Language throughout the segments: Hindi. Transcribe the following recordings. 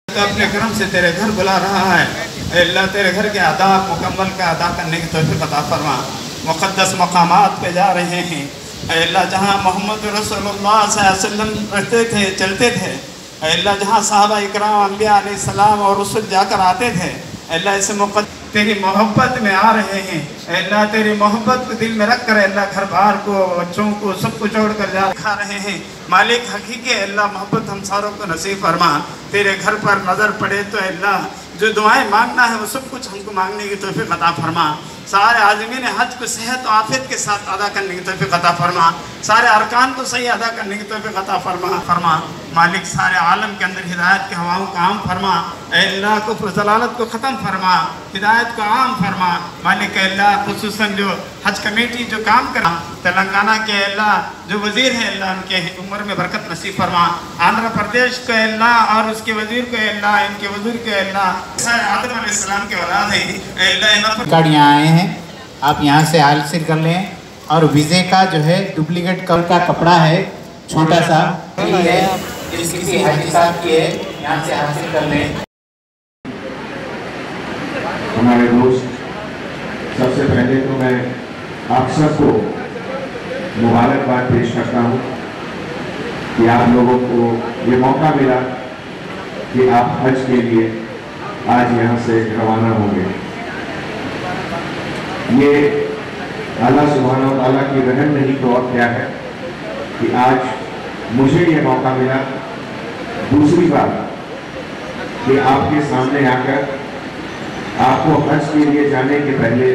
अपने करम से तेरे घर बुला रहा है। अल्लाह तेरे घर के आदाब मुकम्मल का अदा करने की तौफीक अता फरमा। मुक़द्दस मकामात पे जा रहे हैं अल्लाह, जहाँ मोहम्मद रसूलुल्लाह सल्लल्लाहु अलैहि वसल्लम रहते थे, चलते थे अल्लाह, जहाँ सहाबा इकराम अंबिया अलैहिस्सलाम और रसूल जाकर आते थे अल्लाह, इस मुक़द्दस तेरी मोहब्बत में आ रहे हैं अल्लाह, तेरी मोहब्बत को दिल में रख कर अल्लाह, घर बार को बच्चों को सबको छोड़ कर जा खा रहे हैं। मालिक हकीकी अल्लाह मोहब्बत हम सारों को नसीब फरमा। तेरे घर पर नज़र पड़े तो अल्लाह जो दुआएं मांगना है वो सब कुछ हमको मांगने की तौफीक अता फरमा। सारे आज़मीन हज को सेहत और आफियत के साथ अदा करने की तौफीक अता फरमा। सारे अरकान को सही अदा करने की तौफीक अता फरमा। मालिक सारे आलम के अंदर हिदायत के हवाओं का आम फरमा। अल्लाह को जलालत को ख़त्म फरमा, हिदायत को आम फरमा। मालिक अल्लाह खुसूसन जो हज कमेटी जो काम करा तेलंगाना के अल्लाह जो वज़ीर हैं अल्लाह, उनके उम्र में बरकत नसीब फरमा। आंध्र प्रदेश को अल्लाह और उसके वज़ीर को अल्लाह, इनके वज़ीर को अल्लाह, आदम अलैहिस्सलाम के औलाद है अल्लाह। कार्ड यहाँ आए हैं, आप यहाँ से हासिल कर लें। और वीज़े का जो है डुप्लीकेट कलर का कपड़ा है छोटा सा है, किसी हाजी साहब की है, यहाँ से हासिल कर लें। हमारे दोस्त, सबसे पहले तो मैं आप सबको मुबारकबाद पेश करता हूँ कि आप लोगों को ये मौका मिला कि आप हज के लिए आज यहाँ से रवाना होंगे। ये अल्लाह सुब्हानहू व तआला की रहम नहीं तो और क्या है कि आज मुझे ये मौका मिला दूसरी बार कि आपके सामने आकर आपको हज के लिए जाने के पहले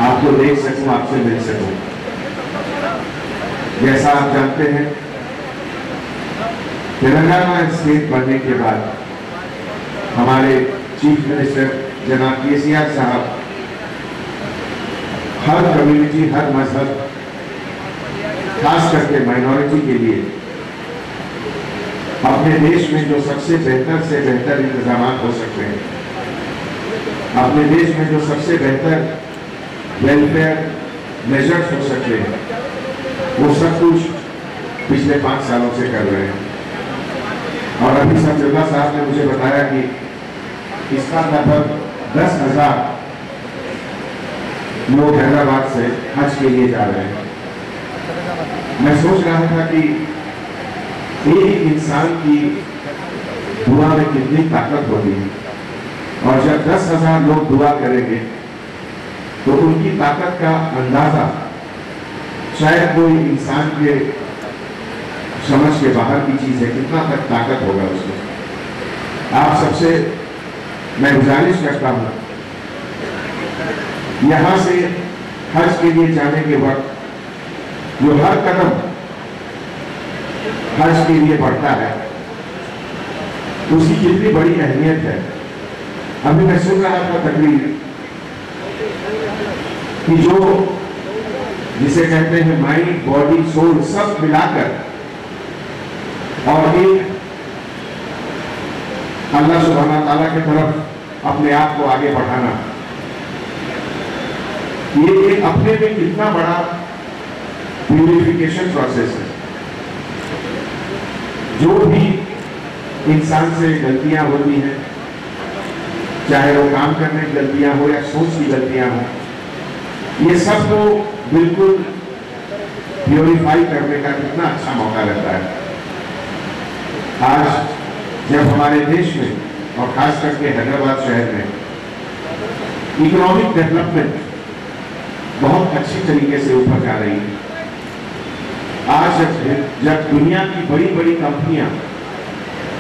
आपको देख सकूं, आपसे मिल सकूं। जैसा आप जानते हैं, तेलंगाना स्टेट बनने के बाद हमारे चीफ मिनिस्टर जनाब केसीआर साहब हर कम्युनिटी, हर मजहब, खास करके माइनॉरिटी के लिए अपने देश में जो सबसे बेहतर से बेहतर इंतजाम हो सकते हैं, अपने देश में जो सबसे बेहतर वेलफेयर मेजर्स हो सकते हैं, वो सब कुछ पिछले 5 सालों से कर रहे हैं। और अभी सफदुल्ला साहब ने मुझे बताया कि इसका लगभग 10,000 लोग हैदराबाद से हज के लिए जा रहे हैं। मैं सोच रहा था कि एक इंसान की दुआ में कितनी ताकत होती है, और जब 10,000 लोग दुआ करेंगे तो उनकी ताकत का अंदाजा शायद कोई इंसान के समझ के बाहर की चीज है, कितना तक ताकत होगा उसमें। आप सबसे मैं गुजारिश करता हूं, यहां से हज के लिए जाने के वक्त जो हर कदम हज के लिए बढ़ता है उसकी कितनी बड़ी अहमियत है। अभी मैं सुन रहा था तकरीर कि जो जिसे कहते हैं माइंड, बॉडी, सोल सब मिलाकर और एक अल्लाह सुब्हानहू व तआला की तरफ अपने आप को आगे बढ़ाना, ये अपने में कितना बड़ा प्यूरिफिकेशन प्रोसेस है। जो भी इंसान से गलतियां होती हैं, चाहे वो काम करने की गलतियां हो या सोच की गलतियां हो, ये सब को बिल्कुल प्योरीफाई करने का कितना अच्छा मौका लगता है। आज जब हमारे देश में और खास करके हैदराबाद शहर में इकोनॉमिक डेवलपमेंट बहुत अच्छी तरीके से ऊपर जा रही है, आज जब दुनिया की बड़ी बड़ी कंपनियां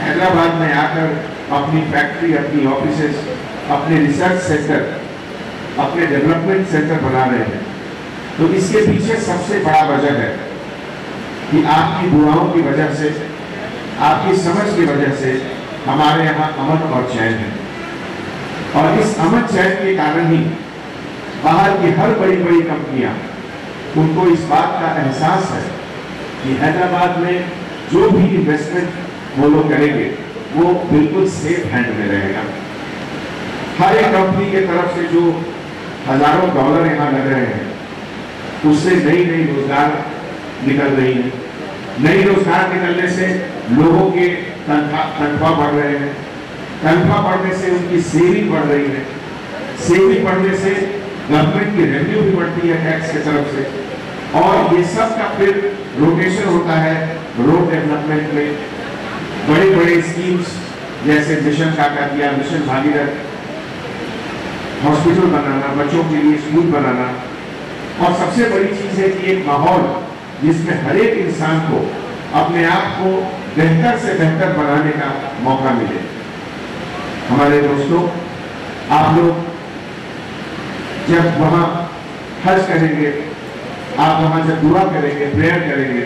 हैदराबाद में आकर अपनी फैक्ट्री, अपनी ऑफिसेस, अपने रिसर्च सेंटर, अपने डेवलपमेंट सेंटर बना रहे हैं, तो इसके पीछे सबसे बड़ा वजह है कि आपकी दुआओं की वजह से, आपकी समझ की वजह से हमारे यहाँ अमन और चैन है। और इस अमन चैन के कारण ही बाहर की हर बड़ी बड़ी कंपनियां, उनको इस बात का एहसास है कि हैदराबाद में जो भी इन्वेस्टमेंट वो लोग करेंगे वो बिल्कुल सेफ हैंड में रहेगा। हर एक कंपनी के तरफ से जो हजारों डॉलर यहाँ लग रहे हैं, उससे नई नई रोजगार निकल रही है। नई रोजगार निकलने से लोगों के तनख्वाह बढ़ रहे हैं, तनख्वाह बढ़ने से उनकी सेविंग बढ़ रही है, सेविंग बढ़ने से गवर्नमेंट की रेवेन्यू भी बढ़ती है टैक्स की तरफ से, और ये सब का फिर रोटेशन होता है रोड डेवलपमेंट में। बड़े बड़े स्कीम्स जैसे मिशन काका दिया, मिशन भागीरथ, हॉस्पिटल बनाना, बच्चों के लिए स्कूल बनाना, और सबसे बड़ी चीज है कि एक माहौल जिसमें हर एक इंसान को अपने आप को बेहतर से बेहतर बनाने का मौका मिले। हमारे दोस्तों, आप लोग जब वहां हज करेंगे, आप वहां जब दुआ करेंगे, प्रेयर करेंगे,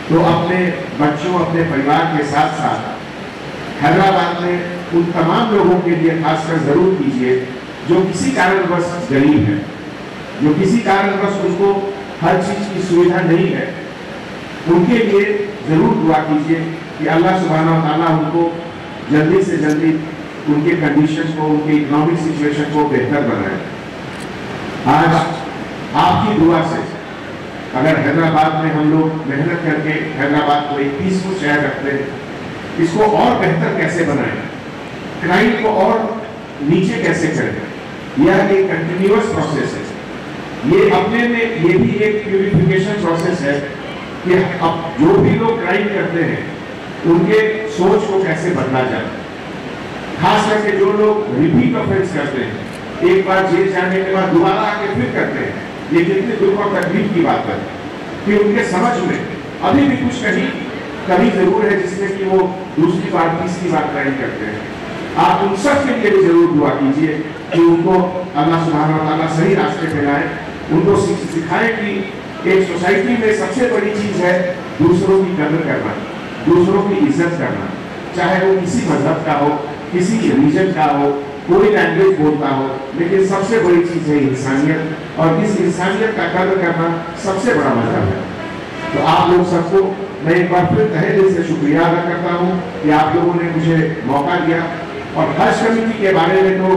तो अपने बच्चों, अपने परिवार के साथ साथ हैदराबाद में उन तमाम लोगों के लिए खासकर जरूर कीजिए जो किसी कारणवश गरीब है, जो किसी कारणवश उनको हर चीज की सुविधा नहीं है। उनके लिए जरूर दुआ कीजिए कि अल्लाह सुब्हानहू व तआला उनको जल्दी से जल्दी उनके कंडीशन को, उनके इकोनॉमिक सिचुएशन को बेहतर बनाए। आज आपकी दुआ से अगर हैदराबाद में हम लोग मेहनत करके हैदराबाद को एक पीसफुल शहर रखते हैं, इसको और बेहतर कैसे बनाएं, क्राइम को और नीचे कैसे करें, यह एक कंटिन्यूअस प्रोसेस है। ये अपने में ये भी एक प्यूरिफिकेशन प्रोसेस है कि अब जो भी लोग क्राइम करते हैं उनके सोच को कैसे बदला जाए। खास करके जो लोग रिपीट ऑफेंस करते हैं, एक बार जेल जाने के बाद दोबारा आके फिर करते हैं, ये कितनी दुख और तकलीफ की बात है कि उनके समझ में अभी भी कुछ कमी जरूर है जिसमें कि वो दूसरी बार, तीसरी बार क्राइम करते हैं। आप उन सब के लिए भी जरूर दुआ कीजिए कि उनको अल्लाह सुब्हानहू व तआला सही रास्ते पे लाए, उनको सिखाएं कि एक सोसाइटी में सबसे बड़ी चीज है दूसरों की कदर करना, दूसरों की इज्जत करना, चाहे वो किसी मजहब का हो, किसी रिलीजन का हो, कोई लैंग्वेज बोलता हो, लेकिन सबसे बड़ी चीज है इंसानियत, और इस इंसानियत का कदर करना सबसे बड़ा मजहब है। तो आप लोग सबको मैं एक बार फिर तहे दिल से शुक्रिया अदा करता हूँ कि आप लोगों ने मुझे मौका दिया। और हज कमेटी के बारे में तो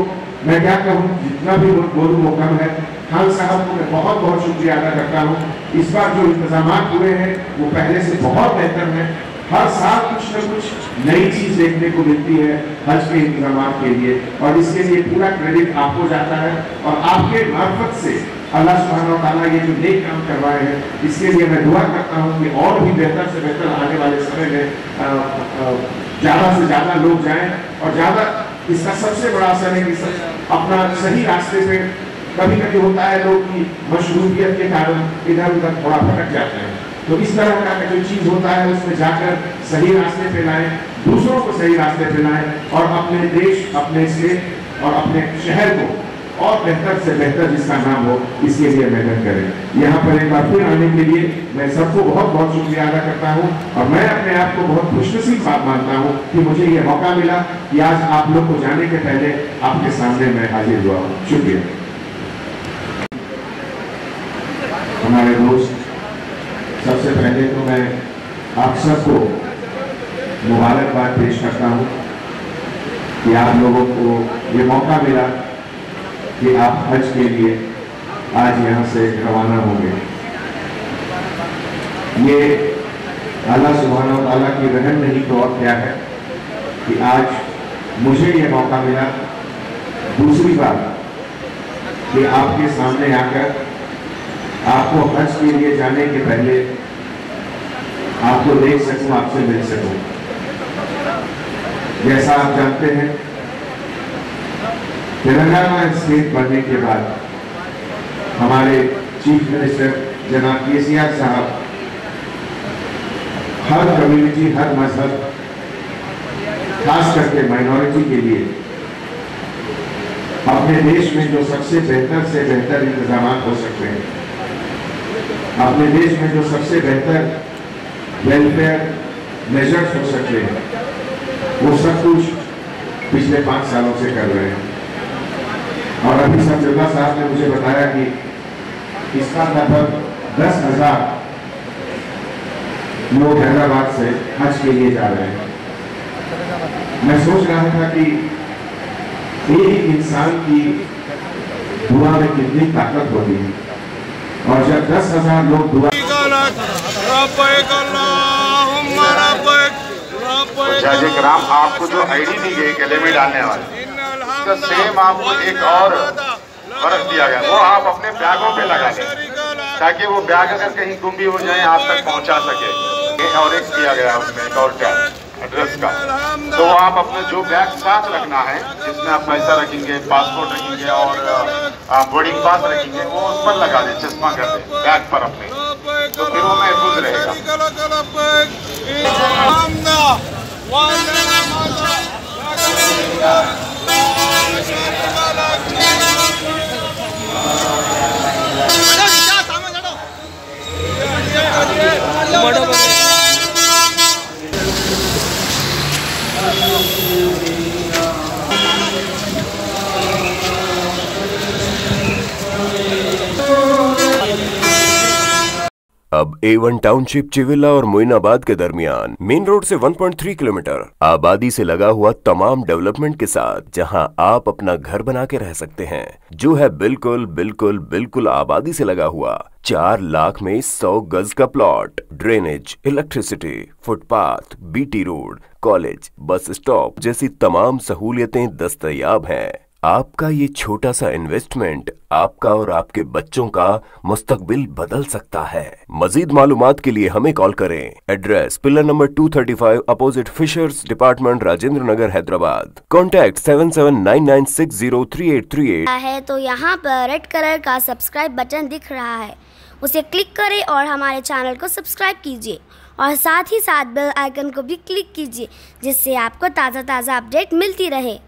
मैं क्या कहूँ, जितना भी बोलूँ वो कम है। खान साहब को मैं बहुत बहुत शुक्रिया अदा करता हूँ। इस बार जो इंतजाम हुए हैं वो पहले से बहुत बेहतर है। हर साल कुछ न कुछ नई चीज देखने को मिलती है हज के इंतजाम के लिए, और इसके लिए पूरा क्रेडिट आपको जाता है। और आपके मार्फत से अल्लाह सुब्हानहू व तआला ये जो नेक काम करवाए हैं, इसके लिए मैं दुआ करता हूँ कि और भी बेहतर से बेहतर आने वाले समय में ज़्यादा से ज़्यादा लोग जाएं, और ज़्यादा इसका सबसे बड़ा असर है कि अपना सही रास्ते पे कभी कभी होता है लोग की मशरूफियत के कारण इधर उधर थोड़ा भटक जाते हैं। तो इस तरह का जो चीज होता है उसमें जाकर सही रास्ते पे लाएं, दूसरों को सही रास्ते पे लाएं, और अपने देश, अपने स्टेट और अपने शहर को और बेहतर से बेहतर जिसका नाम हो, इसके लिए मेहनत करें। यहाँ पर एक बार फिर आने के लिए मैं सबको बहुत बहुत शुक्रिया अदा करता हूँ, और मैं अपने आप को बहुत खुशनसीब बात मानता हूँ कि मुझे ये मौका मिला कि आज आप लोग को जाने के पहले आपके सामने मैं हाजिर हुआ हूँ। शुक्रिया। हमारे दोस्त, सबसे पहले तो मैं आप सबको मुबारकबाद पेश करता हूँ कि आप लोगों को ये मौका मिला कि आप हज के लिए आज यहाँ से रवाना होंगे। ये अल्लाह सुब्हानहू व तआला की रहम नहीं तो और क्या है कि आज मुझे ये मौका मिला दूसरी बार कि आपके सामने आकर आपको हज के लिए जाने के पहले आपको देख सकूं, आपसे मिल सकूं। जैसा आप जानते हैं, तेलंगाना स्टेट बनने के बाद हमारे चीफ मिनिस्टर जनाब केसीआर साहब हर कम्युनिटी, हर मजहब, खास करके माइनॉरिटी के लिए अपने देश में जो सबसे बेहतर से बेहतर इंतजाम हो सकते हैं, अपने देश में जो सबसे बेहतर वेलफेयर मेजर्स हो सकते हैं, वो सब कुछ पिछले 5 सालों से कर रहे हैं। और अभी सफदुल्ला साहब ने मुझे बताया कि इसका लगभग 10,000 लोग हैदराबाद से हज के लिए जा रहे हैं। मैं सोच रहा था कि एक इंसान की दुआ में कितनी ताकत होती है, और जब 10,000 लोग दुआ जाजिक राम आपको जो आईडी दी गई गले में डालने वाली, उसका सेम आपको एक और फर्क दिया गया, वो आप अपने बैगों पे लगा लें ताकि वो बैग अगर कहीं गुम भी हो जाए आप तक पहुंचा सके। और एक दिया गया उसमें एक और टैग एड्रेस का, तो वो आप अपना जो बैग साथ रखना है जिसमें आप पैसा रखेंगे, पासपोर्ट रखेंगे और बोर्डिंग पास रखेंगे, वो उस पर लगा दें, चश्मा कर दें बैग पर अपने, तो फिर वो महफूज रहेगा। अब A1 टाउनशिप चिविला और मोइनाबाद के दरमियान मेन रोड से 1.3 किलोमीटर आबादी से लगा हुआ तमाम डेवलपमेंट के साथ जहां आप अपना घर बना के रह सकते हैं, जो है बिल्कुल बिल्कुल बिल्कुल आबादी से लगा हुआ। 4 लाख में 100 गज का plot, drainage, electricity, footpath, BT road, college, bus stop जैसी तमाम सहूलियतें दस्तयाब हैं। आपका ये छोटा सा इन्वेस्टमेंट आपका और आपके बच्चों का मुस्तकबिल बदल सकता है। मजीद मालूमात के लिए हमें कॉल करें। Address pillar number 235 opposite fishers department, Rajendra Nagar, Hyderabad. Contact 7799603838 है तो यहाँ पर रेड कलर का सब्सक्राइब बटन दिख रहा है, उसे क्लिक करें और हमारे चैनल को सब्सक्राइब कीजिए और साथ ही साथ बेल आइकन को भी क्लिक कीजिए, जिससे आपको ताज़ा अपडेट मिलती रहे।